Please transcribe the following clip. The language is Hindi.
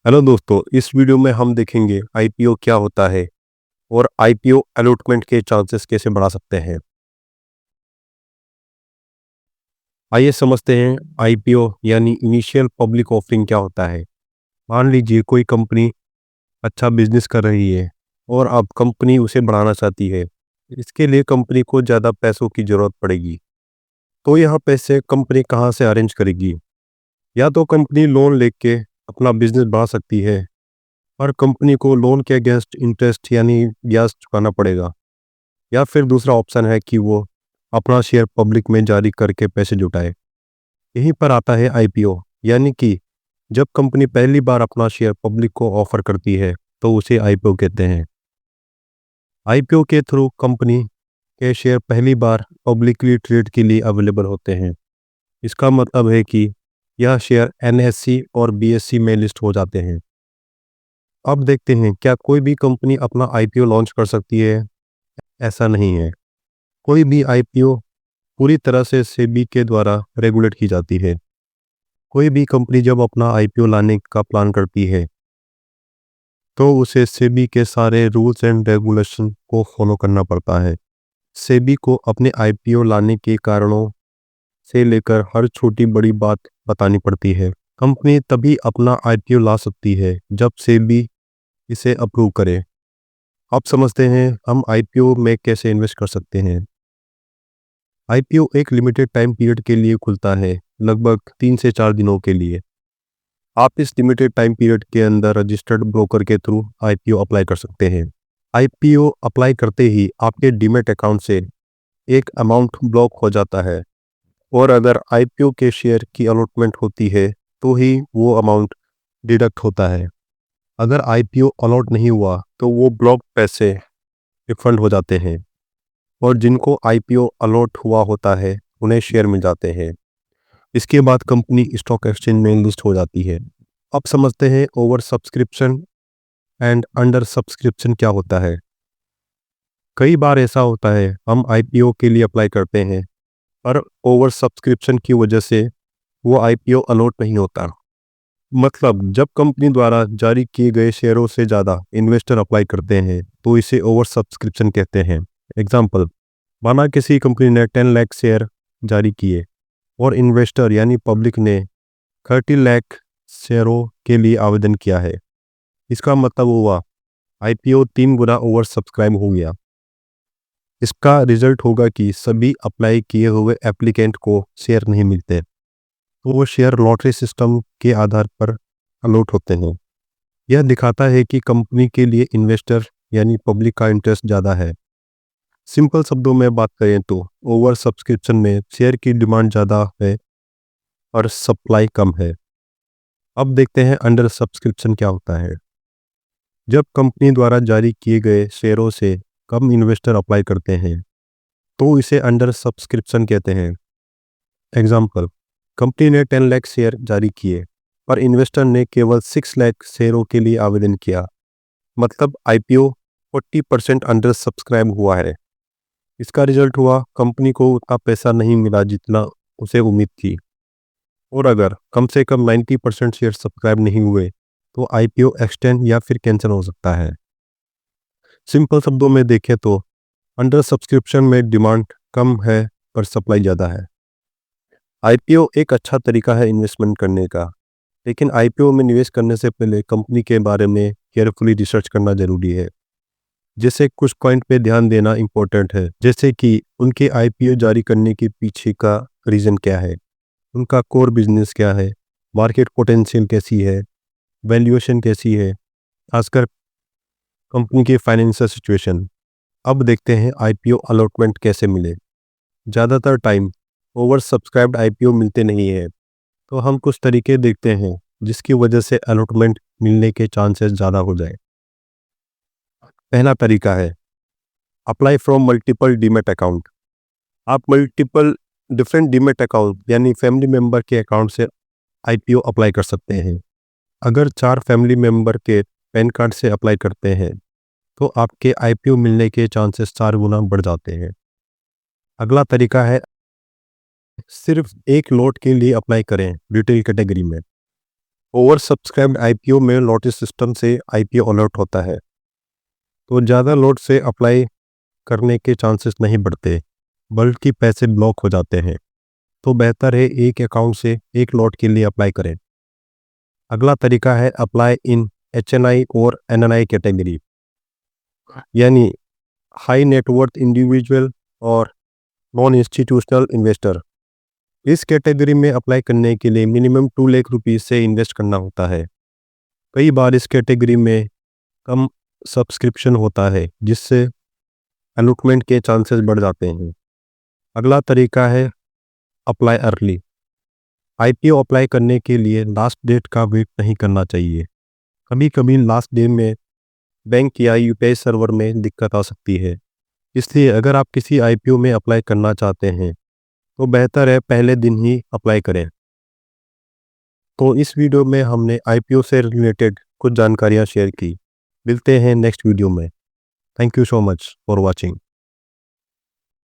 हेलो दोस्तों, इस वीडियो में हम देखेंगे आईपीओ क्या होता है और आईपीओ अलॉटमेंट के चांसेस कैसे बढ़ा सकते हैं। आइए समझते हैं आईपीओ यानी इनिशियल पब्लिक ऑफरिंग क्या होता है। मान लीजिए कोई कंपनी अच्छा बिजनेस कर रही है और अब कंपनी उसे बढ़ाना चाहती है। इसके लिए कंपनी को ज़्यादा पैसों की ज़रूरत पड़ेगी। तो यहाँ पैसे कंपनी कहाँ से अरेंज करेगी? या तो कंपनी लोन लेके अपना बिजनेस बढ़ा सकती है और कंपनी को लोन के अगेंस्ट इंटरेस्ट यानी ब्याज चुकाना पड़ेगा। या फिर दूसरा ऑप्शन है कि वो अपना शेयर पब्लिक में जारी करके पैसे जुटाए। यहीं पर आता है आईपीओ, यानी कि जब कंपनी पहली बार अपना शेयर पब्लिक को ऑफर करती है तो उसे आईपीओ कहते हैं। आईपीओ के थ्रू कंपनी के शेयर पहली बार पब्लिकली ट्रेड के लिए अवेलेबल होते हैं। इसका मतलब है कि यह शेयर एनएससी और बीएससी में लिस्ट हो जाते हैं। अब देखते हैं क्या कोई भी कंपनी अपना आईपीओ लॉन्च कर सकती है? ऐसा नहीं है। कोई भी आईपीओ पूरी तरह से सेबी के द्वारा रेगुलेट की जाती है। कोई भी कंपनी जब अपना आईपीओ लाने का प्लान करती है तो उसे सेबी के सारे रूल्स एंड रेगुलेशन को फॉलो करना पड़ता है। सेबी को अपने आईपीओ लाने के कारणों से लेकर हर छोटी बड़ी बात बतानी पड़ती है। कंपनी तभी अपना आईपीओ ला सकती है जब सेबी इसे अप्रूव करे। अब समझते हैं हम आईपीओ में कैसे इन्वेस्ट कर सकते हैं। आईपीओ एक लिमिटेड टाइम पीरियड के लिए खुलता है, लगभग 3 से 4 दिनों के लिए। आप इस लिमिटेड टाइम पीरियड के अंदर रजिस्टर्ड ब्रोकर के थ्रू आईपीओ अप्लाई कर सकते हैं। आईपीओ अप्लाई करते ही आपके डीमैट अकाउंट से एक अमाउंट ब्लॉक हो जाता है और अगर आईपीओ के शेयर की अलॉटमेंट होती है तो ही वो अमाउंट डिडक्ट होता है। अगर आईपीओ अलॉट नहीं हुआ तो वो ब्लॉक पैसे रिफंड हो जाते हैं और जिनको आईपीओ अलॉट हुआ होता है उन्हें शेयर मिल जाते हैं। इसके बाद कंपनी स्टॉक एक्सचेंज में लिस्ट हो जाती है। अब समझते हैं over subscription and under subscription क्या होता है। कई बार ऐसा होता है हम आईपीओ के लिए अप्लाई करते हैं पर ओवर सब्सक्रिप्शन की वजह से वो आईपीओ अलॉट नहीं होता। मतलब जब कंपनी द्वारा जारी किए गए शेयरों से ज़्यादा इन्वेस्टर अप्लाई करते हैं तो इसे ओवर सब्सक्रिप्शन कहते हैं। एग्जाम्पल, माना किसी कंपनी ने 10 लाख शेयर जारी किए और इन्वेस्टर यानी पब्लिक ने 30 लाख शेयरों के लिए आवेदन किया है। इसका मतलब हुआ आईपीओ 3 गुना ओवर सब्सक्राइब हो गया। इसका रिजल्ट होगा कि सभी अप्लाई किए हुए एप्लीकेंट को शेयर नहीं मिलते, तो वो शेयर लॉटरी सिस्टम के आधार पर अलॉट होते हैं। यह दिखाता है कि कंपनी के लिए इन्वेस्टर यानी पब्लिक का इंटरेस्ट ज़्यादा है। सिंपल शब्दों में बात करें तो ओवर सब्सक्रिप्शन में शेयर की डिमांड ज़्यादा है और सप्लाई कम है। अब देखते हैं अंडर सब्सक्रिप्शन क्या होता है। जब कंपनी द्वारा जारी किए गए शेयरों से कम इन्वेस्टर अप्लाई करते हैं तो इसे अंडर सब्सक्रिप्शन कहते हैं। एग्जाम्पल, कंपनी ने 10 लाख शेयर जारी किए पर इन्वेस्टर ने केवल 6 लाख शेयरों के लिए आवेदन किया। मतलब आईपीओ 40% अंडर सब्सक्राइब हुआ है। इसका रिजल्ट हुआ कंपनी को उतना पैसा नहीं मिला जितना उसे उम्मीद थी। और अगर कम से कम 90% शेयर सब्सक्राइब नहीं हुए तो आईपीओ एक्सटेंड या फिर कैंसिल हो सकता है। सिंपल शब्दों में देखें तो अंडर सब्सक्रिप्शन में डिमांड कम है पर सप्लाई ज़्यादा है। आईपीओ एक अच्छा तरीका है इन्वेस्टमेंट करने का, लेकिन आईपीओ में निवेश करने से पहले कंपनी के बारे में केयरफुली रिसर्च करना जरूरी है। जैसे कुछ पॉइंट पे ध्यान देना इम्पोर्टेंट है, जैसे कि उनके आईपीओ जारी करने के पीछे का रीज़न क्या है, उनका कोर बिजनेस क्या है, मार्केट पोटेंशियल कैसी है, वैल्यूएशन कैसी है, खासकर कंपनी की फाइनेंशियल सिचुएशन। अब देखते हैं आईपीओ अलॉटमेंट कैसे मिले। ज़्यादातर टाइम ओवर सब्सक्राइब्ड आईपीओ मिलते नहीं है, तो हम कुछ तरीके देखते हैं जिसकी वजह से अलॉटमेंट मिलने के चांसेस ज़्यादा हो जाए। पहला तरीका है apply from multiple demat account. आप मल्टीपल डिफरेंट डीमैट अकाउंट यानी फैमिली मेंबर के अकाउंट से आईपीओ अप्लाई कर सकते हैं। अगर 4 फैमिली मेंबर के पैन कार्ड से अप्लाई करते हैं तो आपके आईपीओ मिलने के चांसेस 4 गुना बढ़ जाते हैं। अगला तरीका है सिर्फ एक लॉट के लिए अप्लाई करें रिटेल कैटेगरी में। ओवर सब्सक्राइब्ड आईपीओ में नोटिस सिस्टम से आईपीओ अलर्ट होता है, तो ज़्यादा लोट से अप्लाई करने के चांसेस नहीं बढ़ते, बल्कि पैसे ब्लॉक हो जाते हैं। तो बेहतर है एक अकाउंट से एक लॉट के लिए अप्लाई करें। अगला तरीका है अप्लाई इन एचएनआई और एनएनआई कैटेगरी, यानी हाई नेटवर्थ इंडिविजुअल और नॉन इंस्टीट्यूशनल इन्वेस्टर। इस कैटेगरी में अप्लाई करने के लिए मिनिमम 2 लाख रुपीज़ से इन्वेस्ट करना होता है। कई बार इस कैटेगरी में कम सब्सक्रिप्शन होता है, जिससे अलॉटमेंट के चांसेस बढ़ जाते हैं। अगला तरीका है अप्लाई अर्ली। आईपीओ अप्लाई करने के लिए लास्ट डेट का वेट नहीं करना चाहिए। कभी कभी लास्ट डे में बैंक या यूपीआई सर्वर में दिक्कत आ सकती है, इसलिए अगर आप किसी आईपीओ में अप्लाई करना चाहते हैं तो बेहतर है पहले दिन ही अप्लाई करें। तो इस वीडियो में हमने आईपीओ से रिलेटेड कुछ जानकारियाँ शेयर की। मिलते हैं नेक्स्ट वीडियो में। Thank you so much for watching.